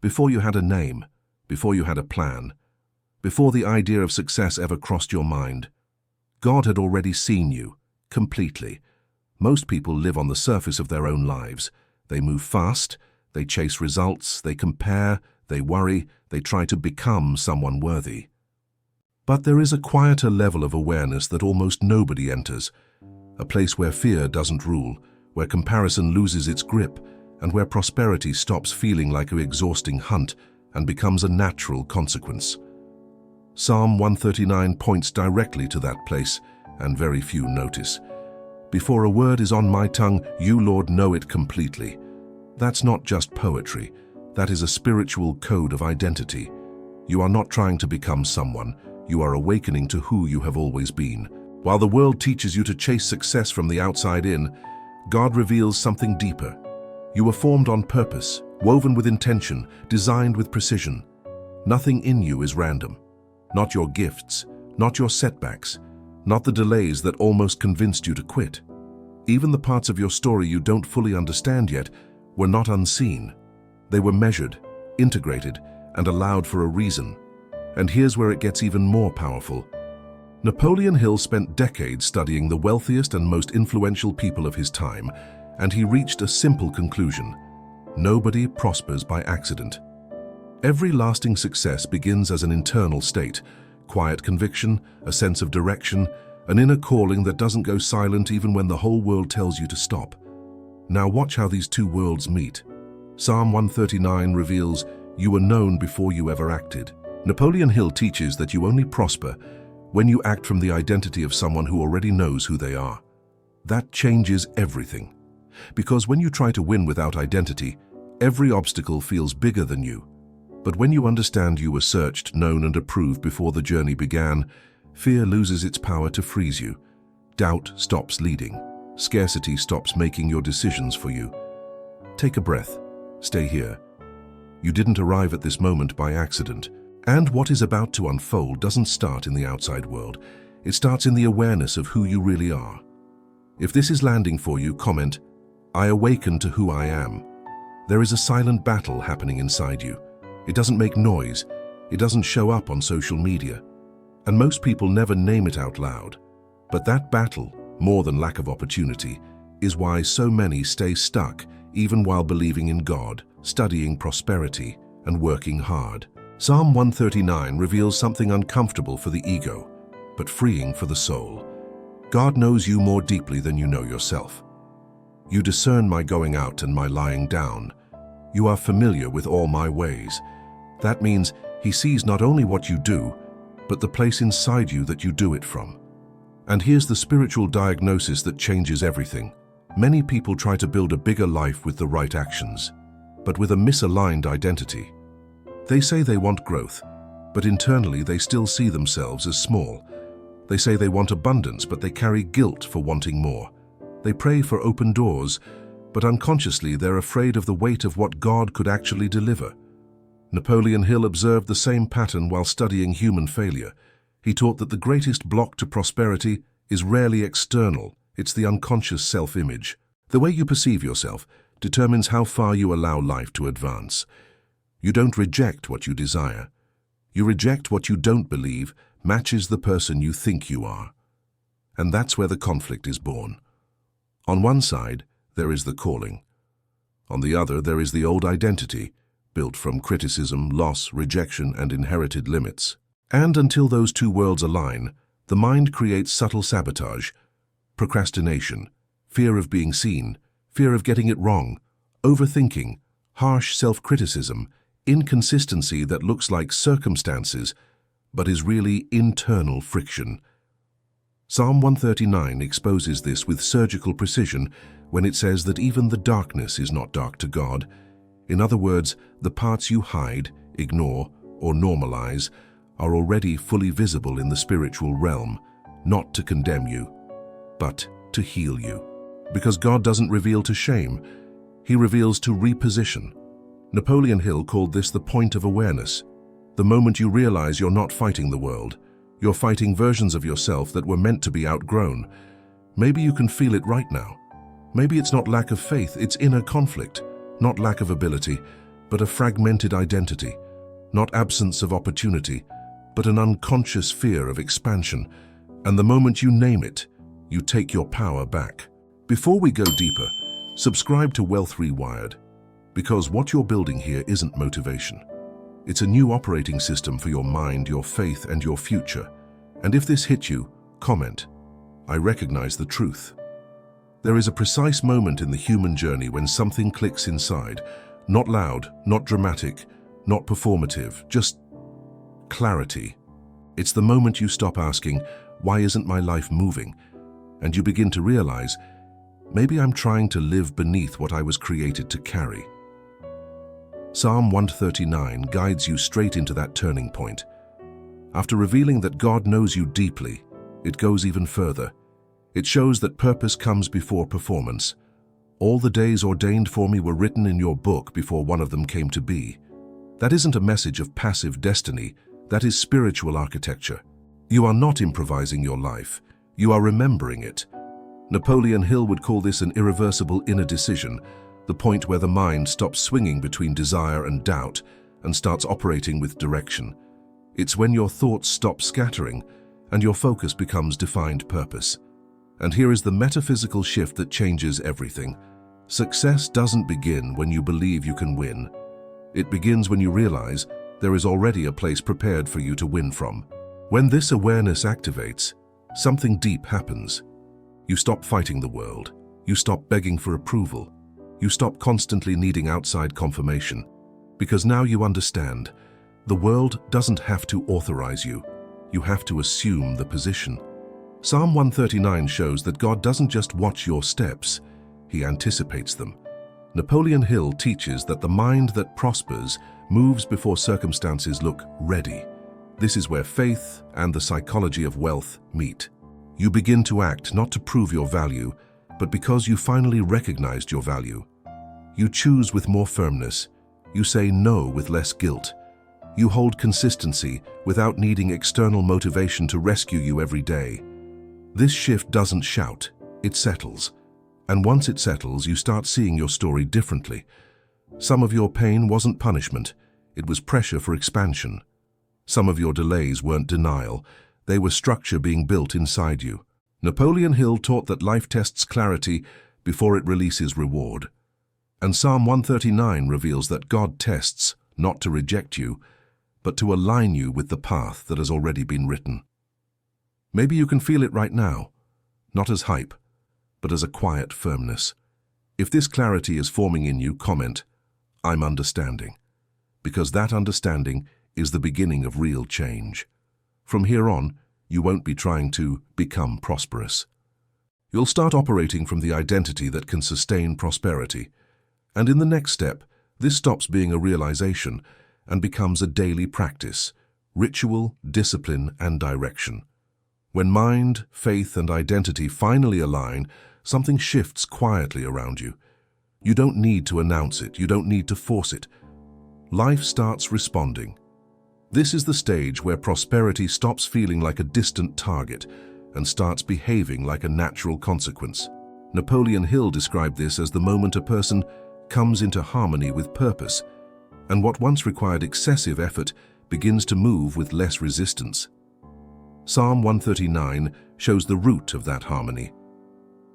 before you had a name, before you had a plan, before the idea of success ever crossed your mind. God had already seen you, completely. Most people live on the surface of their own lives. They move fast, they chase results, they compare, they worry, they try to become someone worthy. But there is a quieter level of awareness that almost nobody enters, a place where fear doesn't rule, where comparison loses its grip, and where prosperity stops feeling like an exhausting hunt and becomes a natural consequence. Psalm 139 points directly to that place, and very few notice. Before a word is on my tongue, you, Lord, know it completely. That's not just poetry. That is a spiritual code of identity. You are not trying to become someone. You are awakening to who you have always been. While the world teaches you to chase success from the outside in, God reveals something deeper. You were formed on purpose, woven with intention, designed with precision. Nothing in you is random. Not your gifts, not your setbacks, not the delays that almost convinced you to quit. Even the parts of your story you don't fully understand yet were not unseen. They were measured, integrated, and allowed for a reason. And here's where it gets even more powerful. Napoleon Hill spent decades studying the wealthiest and most influential people of his time, and he reached a simple conclusion: nobody prospers by accident. Every lasting success begins as an internal state, quiet conviction, a sense of direction, an inner calling that doesn't go silent even when the whole world tells you to stop. Now watch how these two worlds meet. Psalm 139 reveals, you were known before you ever acted. Napoleon Hill teaches that you only prosper when you act from the identity of someone who already knows who they are. That changes everything. Because when you try to win without identity, every obstacle feels bigger than you. But when you understand you were searched, known, and approved before the journey began, fear loses its power to freeze you. Doubt stops leading. Scarcity stops making your decisions for you. Take a breath. Stay here. You didn't arrive at this moment by accident. And what is about to unfold doesn't start in the outside world. It starts in the awareness of who you really are. If this is landing for you, comment, I awaken to who I am. There is a silent battle happening inside you. It doesn't make noise. It doesn't show up on social media. And most people never name it out loud. But that battle, more than lack of opportunity, is why so many stay stuck even while believing in God, studying prosperity, and working hard. Psalm 139 reveals something uncomfortable for the ego, but freeing for the soul. God knows you more deeply than you know yourself. You discern my going out and my lying down. You are familiar with all my ways. That means He sees not only what you do, but the place inside you that you do it from. And here's the spiritual diagnosis that changes everything. Many people try to build a bigger life with the right actions, but with a misaligned identity. They say they want growth, but internally they still see themselves as small. They say they want abundance, but they carry guilt for wanting more. They pray for open doors, but unconsciously they're afraid of the weight of what God could actually deliver. Napoleon Hill observed the same pattern while studying human failure. He taught that the greatest block to prosperity is rarely external, it's the unconscious self-image. The way you perceive yourself determines how far you allow life to advance. You don't reject what you desire. You reject what you don't believe matches the person you think you are. And that's where the conflict is born. On one side, there is the calling. On the other, there is the old identity, built from criticism, loss, rejection, and inherited limits. And until those two worlds align, the mind creates subtle sabotage, procrastination, fear of being seen, fear of getting it wrong, overthinking, harsh self-criticism, inconsistency that looks like circumstances, but is really internal friction. Psalm 139 exposes this with surgical precision when it says that even the darkness is not dark to God. In other words, the parts you hide, ignore, or normalize are already fully visible in the spiritual realm, not to condemn you, but to heal you. Because God doesn't reveal to shame, He reveals to reposition. Napoleon Hill called this the point of awareness. The moment you realize you're not fighting the world, you're fighting versions of yourself that were meant to be outgrown. Maybe you can feel it right now. Maybe it's not lack of faith, it's inner conflict. Not lack of ability, but a fragmented identity, not absence of opportunity, but an unconscious fear of expansion. And the moment you name it, you take your power back. Before we go deeper, subscribe to Wealth Rewired, because what you're building here isn't motivation. It's a new operating system for your mind, your faith, and your future. And if this hit you, comment, "I recognize the truth." There is a precise moment in the human journey when something clicks inside. Not loud, not dramatic, not performative, just clarity. It's the moment you stop asking, "Why isn't my life moving?" And you begin to realize, maybe I'm trying to live beneath what I was created to carry. Psalm 139 guides you straight into that turning point. After revealing that God knows you deeply, it goes even further. It shows that purpose comes before performance. All the days ordained for me were written in your book before one of them came to be. That isn't a message of passive destiny, that is spiritual architecture. You are not improvising your life, you are remembering it. Napoleon Hill would call this an irreversible inner decision, the point where the mind stops swinging between desire and doubt and starts operating with direction. It's when your thoughts stop scattering and your focus becomes defined purpose. And here is the metaphysical shift that changes everything. Success doesn't begin when you believe you can win. It begins when you realize there is already a place prepared for you to win from. When this awareness activates, something deep happens. You stop fighting the world. You stop begging for approval. You stop constantly needing outside confirmation. Because now you understand, the world doesn't have to authorize you. You have to assume the position. Psalm 139 shows that God doesn't just watch your steps, He anticipates them. Napoleon Hill teaches that the mind that prospers moves before circumstances look ready. This is where faith and the psychology of wealth meet. You begin to act not to prove your value, but because you finally recognized your value. You choose with more firmness. You say no with less guilt. You hold consistency without needing external motivation to rescue you every day. This shift doesn't shout, it settles. And once it settles, you start seeing your story differently. Some of your pain wasn't punishment, it was pressure for expansion. Some of your delays weren't denial, they were structure being built inside you. Napoleon Hill taught that life tests clarity before it releases reward. And Psalm 139 reveals that God tests not to reject you, but to align you with the path that has already been written. Maybe you can feel it right now, not as hype, but as a quiet firmness. If this clarity is forming in you, comment, "I'm understanding," because that understanding is the beginning of real change. From here on, you won't be trying to become prosperous. You'll start operating from the identity that can sustain prosperity. And in the next step, this stops being a realization and becomes a daily practice, ritual, discipline, and direction. When mind, faith, and identity finally align, something shifts quietly around you. You don't need to announce it, you don't need to force it. Life starts responding. This is the stage where prosperity stops feeling like a distant target and starts behaving like a natural consequence. Napoleon Hill described this as the moment a person comes into harmony with purpose, and what once required excessive effort begins to move with less resistance. Psalm 139 shows the root of that harmony.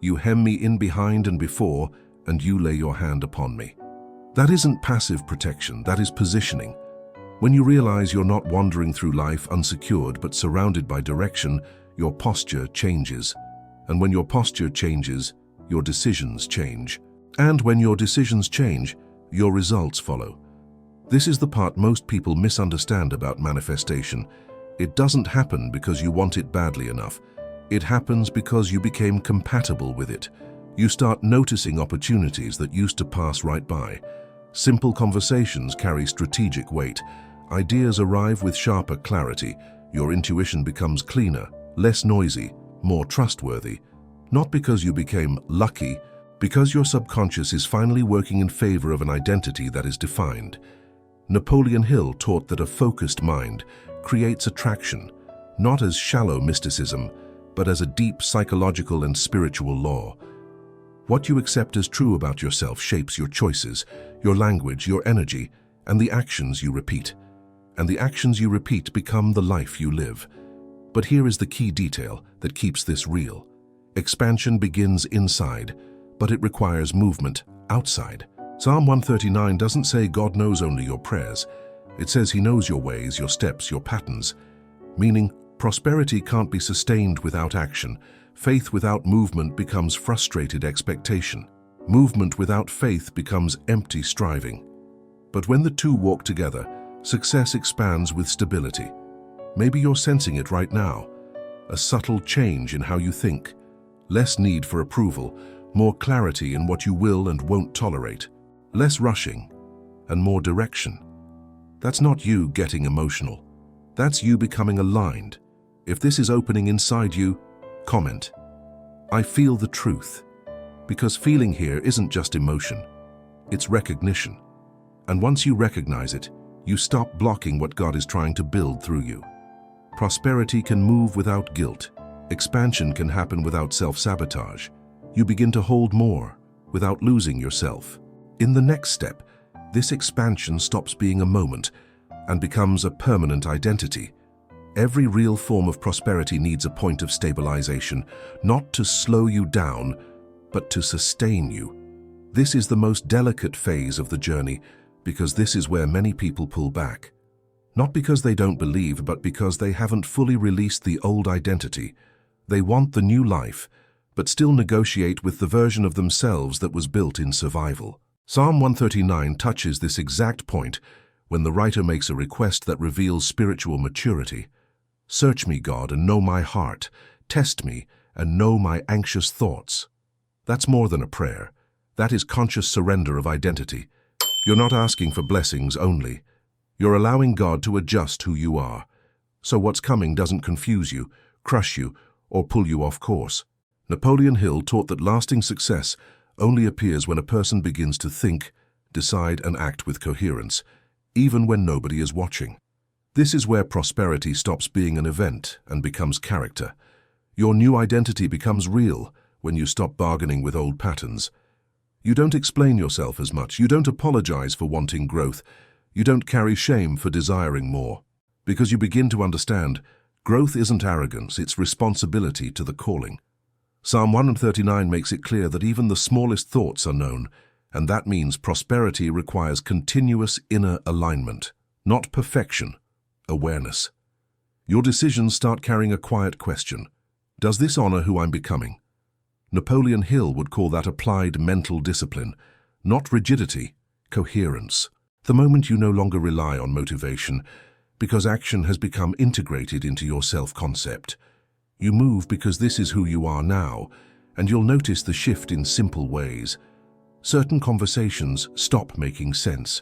You hem me in behind and before, and you lay your hand upon me. That isn't passive protection, that is positioning. When you realize you're not wandering through life unsecured but surrounded by direction, your posture changes. And when your posture changes, your decisions change. And when your decisions change, your results follow. This is the part most people misunderstand about manifestation. It doesn't happen because you want it badly enough. It happens because you became compatible with it. You start noticing opportunities that used to pass right by. Simple conversations carry strategic weight. Ideas arrive with sharper clarity. Your intuition becomes cleaner, less noisy, more trustworthy. Not because you became lucky, because your subconscious is finally working in favor of an identity that is defined. Napoleon Hill taught that a focused mind creates attraction, not as shallow mysticism, but as a deep psychological and spiritual law. What you accept as true about yourself shapes your choices, your language, your energy, and the actions you repeat. And the actions you repeat become the life you live. But here is the key detail that keeps this real. Expansion begins inside, but it requires movement outside. Psalm 139 doesn't say God knows only your prayers. It says He knows your ways, your steps, your patterns. Meaning, prosperity can't be sustained without action. Faith without movement becomes frustrated expectation. Movement without faith becomes empty striving. But when the two walk together, success expands with stability. Maybe you're sensing it right now. A subtle change in how you think. Less need for approval, more clarity in what you will and won't tolerate. Less rushing, and more direction. That's not you getting emotional. That's you becoming aligned. If this is opening inside you, comment. I feel the truth. Because feeling here isn't just emotion. It's recognition. And once you recognize it, you stop blocking what God is trying to build through you. Prosperity can move without guilt. Expansion can happen without self-sabotage. You begin to hold more without losing yourself. In the next step, this expansion stops being a moment and becomes a permanent identity. Every real form of prosperity needs a point of stabilization, not to slow you down, but to sustain you. This is the most delicate phase of the journey because this is where many people pull back. Not because they don't believe, but because they haven't fully released the old identity. They want the new life, but still negotiate with the version of themselves that was built in survival. Psalm 139 touches this exact point when the writer makes a request that reveals spiritual maturity. Search me, God, and know my heart. Test me and know my anxious thoughts. That's more than a prayer. That is conscious surrender of identity. You're not asking for blessings only. You're allowing God to adjust who you are. So what's coming doesn't confuse you, crush you, or pull you off course. Napoleon Hill taught that lasting success only appears when a person begins to think, decide, and act with coherence, even when nobody is watching. This is where prosperity stops being an event and becomes character. Your new identity becomes real when you stop bargaining with old patterns. You don't explain yourself as much. You don't apologize for wanting growth. You don't carry shame for desiring more. Because you begin to understand, growth isn't arrogance, it's responsibility to the calling. Psalm 139 makes it clear that even the smallest thoughts are known, and that means prosperity requires continuous inner alignment, not perfection, awareness. Your decisions start carrying a quiet question. Does this honor who I'm becoming? Napoleon Hill would call that applied mental discipline, not rigidity, coherence. The moment you no longer rely on motivation, because action has become integrated into your self-concept. You move because this is who you are now, and you'll notice the shift in simple ways. Certain conversations stop making sense.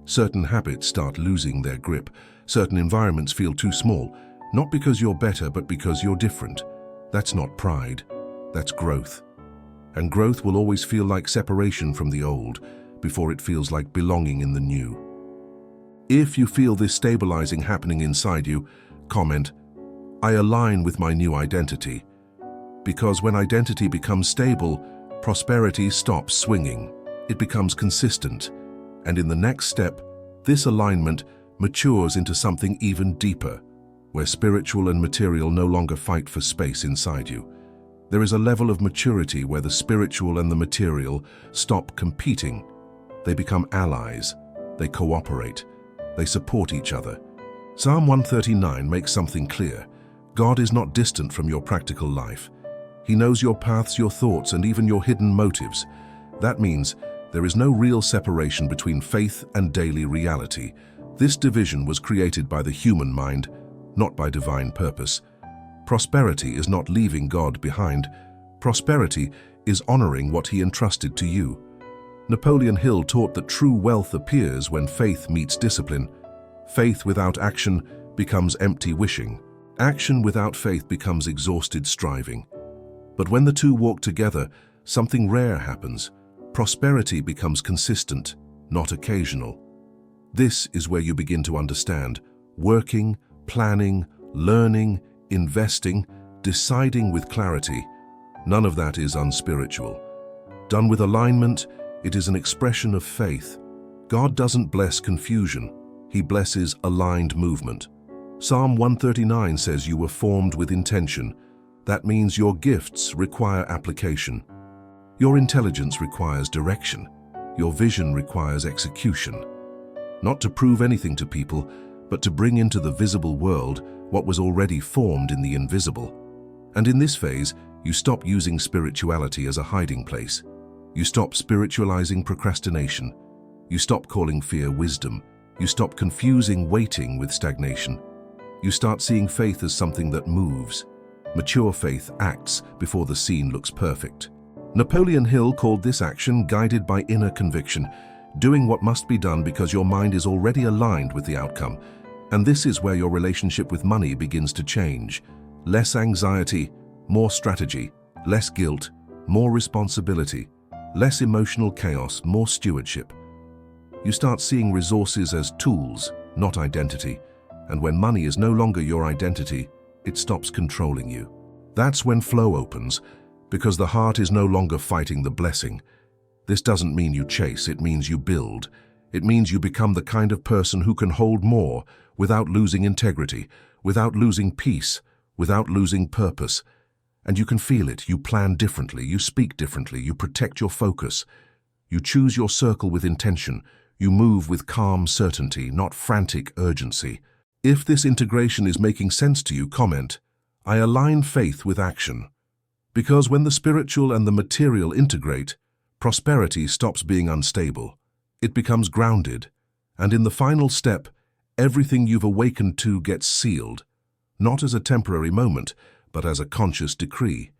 Certain habits start losing their grip. Certain environments feel too small, not because you're better, but because you're different. That's not pride, that's growth. And growth will always feel like separation from the old, before it feels like belonging in the new. If you feel this stabilizing happening inside you, comment, I align with my new identity. Because when identity becomes stable, prosperity stops swinging. It becomes consistent. And in the next step, this alignment matures into something even deeper, where spiritual and material no longer fight for space inside you. There is a level of maturity where the spiritual and the material stop competing. They become allies. They cooperate. They support each other. Psalm 139 makes something clear. God is not distant from your practical life. He knows your paths, your thoughts, and even your hidden motives. That means there is no real separation between faith and daily reality. This division was created by the human mind, not by divine purpose. Prosperity is not leaving God behind. Prosperity is honoring what He entrusted to you. Napoleon Hill taught that true wealth appears when faith meets discipline. Faith without action becomes empty wishing. Action without faith becomes exhausted striving. But when the two walk together, something rare happens. Prosperity becomes consistent, not occasional. This is where you begin to understand. Working, planning, learning, investing, deciding with clarity. None of that is unspiritual. Done with alignment, it is an expression of faith. God doesn't bless confusion. He blesses aligned movement. Psalm 139 says you were formed with intention. That means your gifts require application. Your intelligence requires direction. Your vision requires execution. Not to prove anything to people, but to bring into the visible world what was already formed in the invisible. And in this phase, you stop using spirituality as a hiding place. You stop spiritualizing procrastination. You stop calling fear wisdom. You stop confusing waiting with stagnation. You start seeing faith as something that moves. Mature faith acts before the scene looks perfect. Napoleon Hill called this action guided by inner conviction, doing what must be done because your mind is already aligned with the outcome. And this is where your relationship with money begins to change. Less anxiety, more strategy, less guilt, more responsibility, less emotional chaos, more stewardship. You start seeing resources as tools, not identity. And when money is no longer your identity, it stops controlling you. That's when flow opens, because the heart is no longer fighting the blessing. This doesn't mean you chase, it means you build. It means you become the kind of person who can hold more without losing integrity, without losing peace, without losing purpose. And you can feel it. You plan differently, you speak differently, you protect your focus. You choose your circle with intention. You move with calm certainty, not frantic urgency. If this integration is making sense to you, comment, I align faith with action. Because when the spiritual and the material integrate, prosperity stops being unstable. It becomes grounded. And in the final step, everything you've awakened to gets sealed, not as a temporary moment, but as a conscious decree.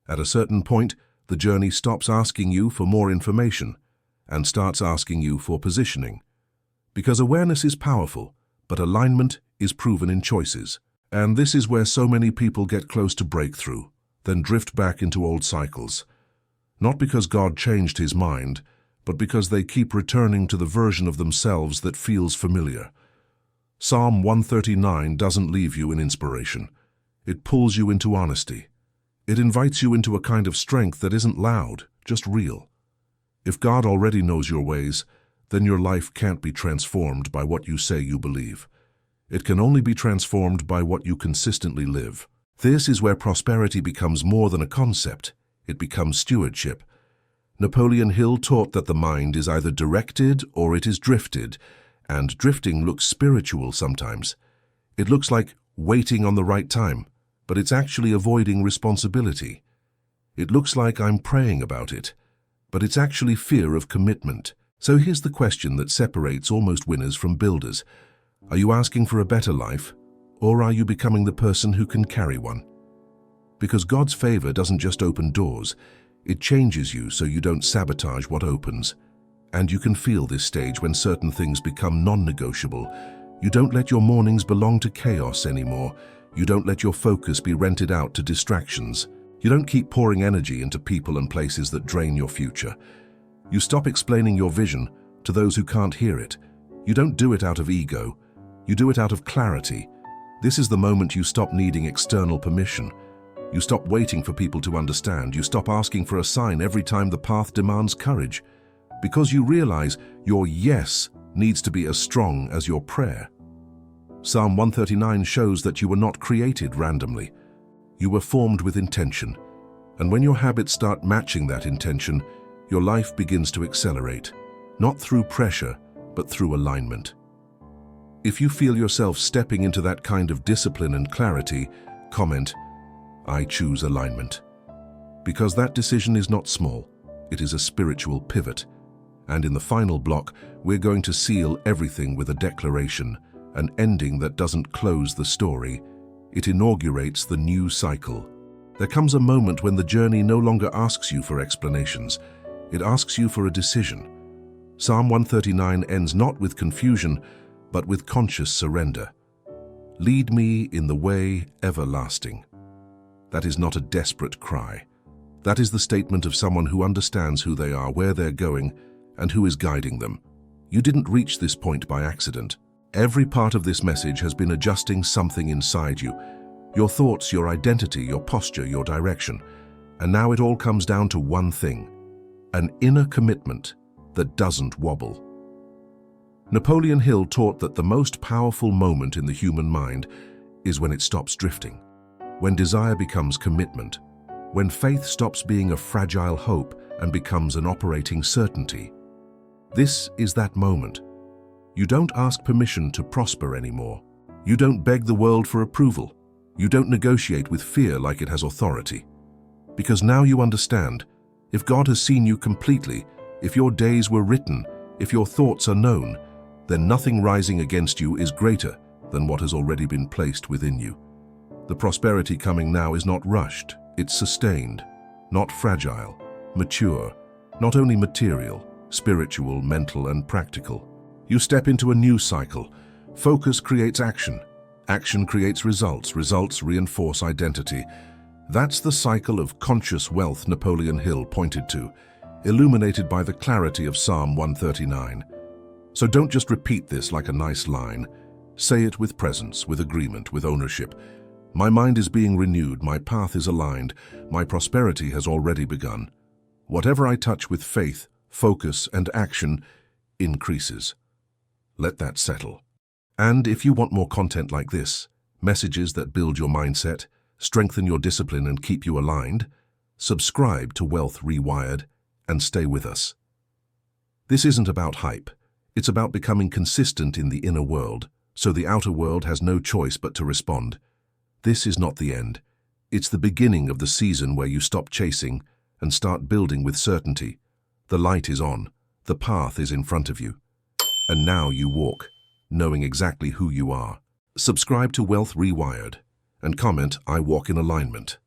At a certain point, the journey stops asking you for more information and starts asking you for positioning. Because awareness is powerful, but alignment is proven in choices. And this is where so many people get close to breakthrough, then drift back into old cycles. Not because God changed his mind, but because they keep returning to the version of themselves that feels familiar. Psalm 139 doesn't leave you in inspiration. It pulls you into honesty. It invites you into a kind of strength that isn't loud, just real. If God already knows your ways, then your life can't be transformed by what you say you believe. It can only be transformed by what you consistently live. This is where prosperity becomes more than a concept. It becomes stewardship. Napoleon Hill taught that the mind is either directed or it is drifted, and drifting looks spiritual sometimes. It looks like waiting on the right time, but it's actually avoiding responsibility. It looks like I'm praying about it, but it's actually fear of commitment. So here's the question that separates almost winners from builders. Are you asking for a better life, or are you becoming the person who can carry one? Because God's favor doesn't just open doors, it changes you so you don't sabotage what opens. And you can feel this stage when certain things become non-negotiable. You don't let your mornings belong to chaos anymore. You don't let your focus be rented out to distractions. You don't keep pouring energy into people and places that drain your future. You stop explaining your vision to those who can't hear it. You don't do it out of ego. You do it out of clarity. This is the moment you stop needing external permission. You stop waiting for people to understand. You stop asking for a sign every time the path demands courage. Because you realize your yes needs to be as strong as your prayer. Psalm 139 shows that you were not created randomly. You were formed with intention. And when your habits start matching that intention, your life begins to accelerate, not through pressure, but through alignment. If you feel yourself stepping into that kind of discipline and clarity, comment, I choose alignment. Because that decision is not small, it is a spiritual pivot. And in the final block, we're going to seal everything with a declaration, an ending that doesn't close the story. It inaugurates the new cycle. There comes a moment when the journey no longer asks you for explanations. It asks you for a decision. Psalm 139 ends not with confusion, but with conscious surrender. Lead me in the way everlasting. That is not a desperate cry. That is the statement of someone who understands who they are, where they're going, and who is guiding them. You didn't reach this point by accident. Every part of this message has been adjusting something inside you. Your thoughts, your identity, your posture, your direction. And now it all comes down to one thing: an inner commitment that doesn't wobble. Napoleon Hill taught that the most powerful moment in the human mind is when it stops drifting, when desire becomes commitment, when faith stops being a fragile hope and becomes an operating certainty. This is that moment. You don't ask permission to prosper anymore. You don't beg the world for approval. You don't negotiate with fear like it has authority. Because now you understand, if God has seen you completely, if your days were written, if your thoughts are known, then nothing rising against you is greater than what has already been placed within you. The prosperity coming now is not rushed, it's sustained, not fragile, mature, not only material, spiritual, mental, and practical. You step into a new cycle. Focus creates action. Action creates results. Results reinforce identity. That's the cycle of conscious wealth Napoleon Hill pointed to, illuminated by the clarity of Psalm 139. So don't just repeat this like a nice line. Say it with presence, with agreement, with ownership. My mind is being renewed, my path is aligned, my prosperity has already begun. Whatever I touch with faith, focus, and action increases. Let that settle. And if you want more content like this, messages that build your mindset, strengthen your discipline, and keep you aligned, subscribe to Wealth Rewired and stay with us. This isn't about hype. It's about becoming consistent in the inner world, so the outer world has no choice but to respond. This is not the end. It's the beginning of the season where you stop chasing and start building with certainty. The light is on. The path is in front of you. And now you walk, knowing exactly who you are. Subscribe to Wealth Rewired and comment, "I walk in alignment."